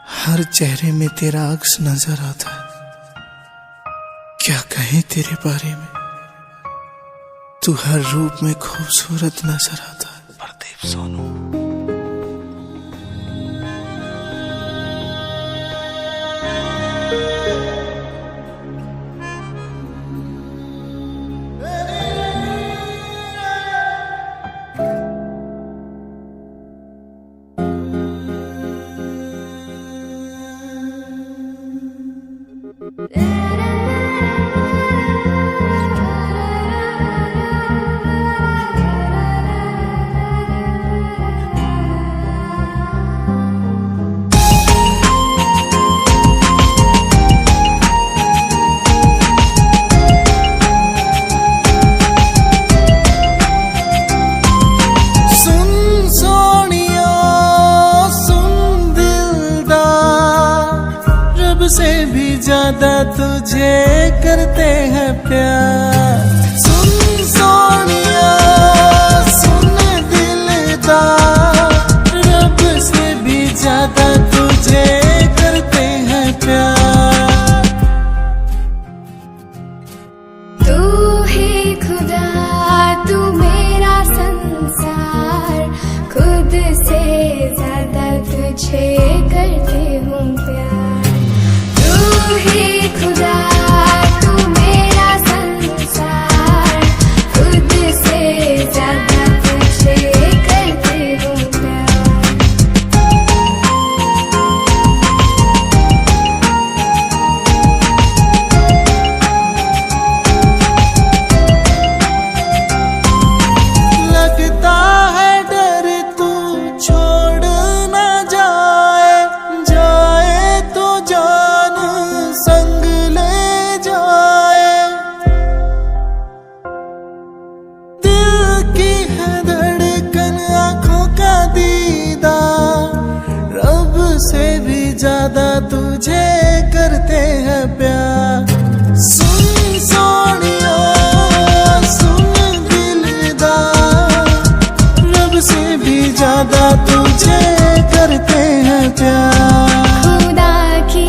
हर चेहरे में तेरा अक्स नजर आता है। क्या कहें तेरे बारे में, तू हर रूप में खूबसूरत नजर आता है। प्रदीप सोनू। से भी ज्यादा तुझे करते हैं प्यार। सुन सोनिया सुन दिलदार, रब से भी ज्यादा तुझे करते हैं प्यार। तू ही खुदा, तू मेरा संसार, खुद से ज्यादा तुझे करते हूँ प्यार। तू ही खुदा, तू मेरा संसार, खुद से ज्यादा तुझे करते हूँ प्यार। लगता है डर तू छोड़ ना जाए, जाए तो जान संग ले जाए। दिल की है धड़कन, आंखों का दीदार, रब से भी ज्यादा तुझे करते हैं प्यार। सुन सोनिया सुन दिलदार, रब से भी ज्यादा तुझे करते हैं प्यार। खुदा की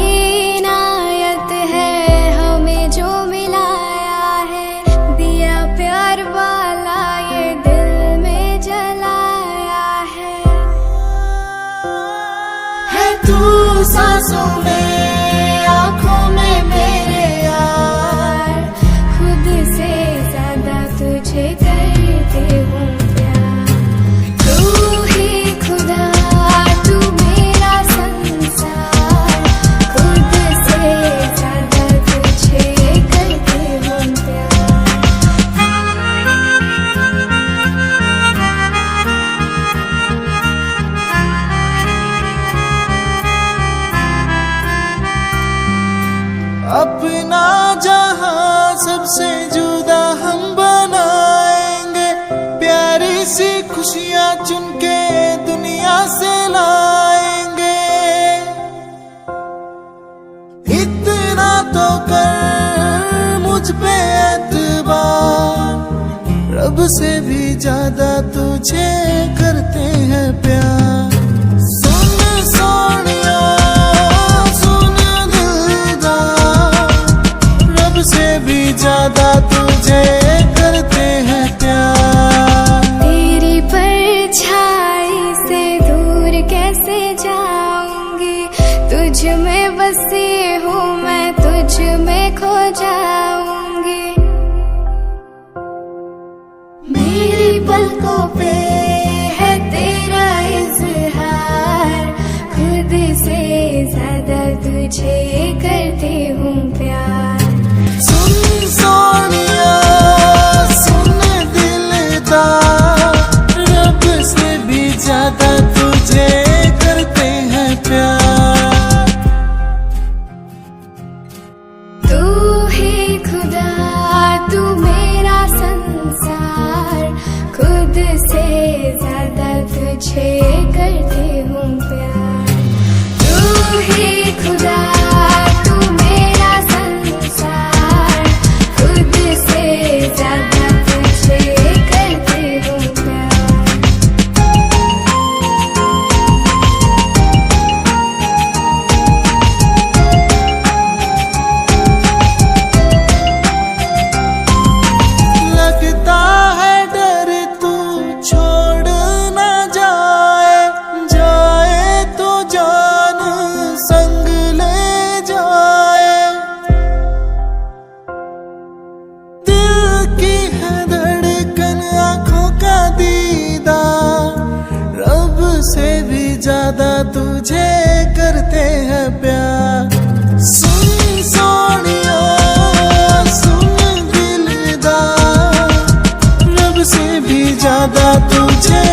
इनायत है हमें जो मिलाया है, दिया प्यार वाला ये दिल में जलाया है तू सांसों में आँखों में मेरे यार, खुद से ज्यादा तुझे करते हूँ प्यार। तू ही खुदा, तू मेरा संसार, खुद से ज्यादा तुझे करते हूँ प्यार। अपना जहां सबसे जुदा हम बनाएंगे, प्यारी सी खुशियां चुन के दुनिया से लाएंगे। इतना तो कर मुझ पे एतबार, रब से भी ज्यादा तुझे करते हैं प्यार। सुन सोनिया सुन दिलदार, रब से भी ज्यादा तुझे करते हैं प्यार। तेरी परछाई से दूर कैसे जाऊंगी, तुझ में बसी हूँ मैं, तुझ में खो जाऊंगी। मेरी पलकों पे है तेरा इज़हार, खुद से ज्यादा तुझे करते हूँ प्यार। सुन सोनिया सुन दिलदार, रब से भी ज्यादा तुझे करते हैं प्यार। तू ही खुदा, तू मेरा संसार, खुद से ज्यादा तुझे करते हूँ प्यार। तू ही खुदा, तू मेरा संसार, खुद से ज्यादा तुझे। तुझे करते हैं प्यार। सुन सोनिया सुन दिलदार, रब से भी ज्यादा तुझे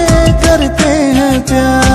करते हैं प्यार।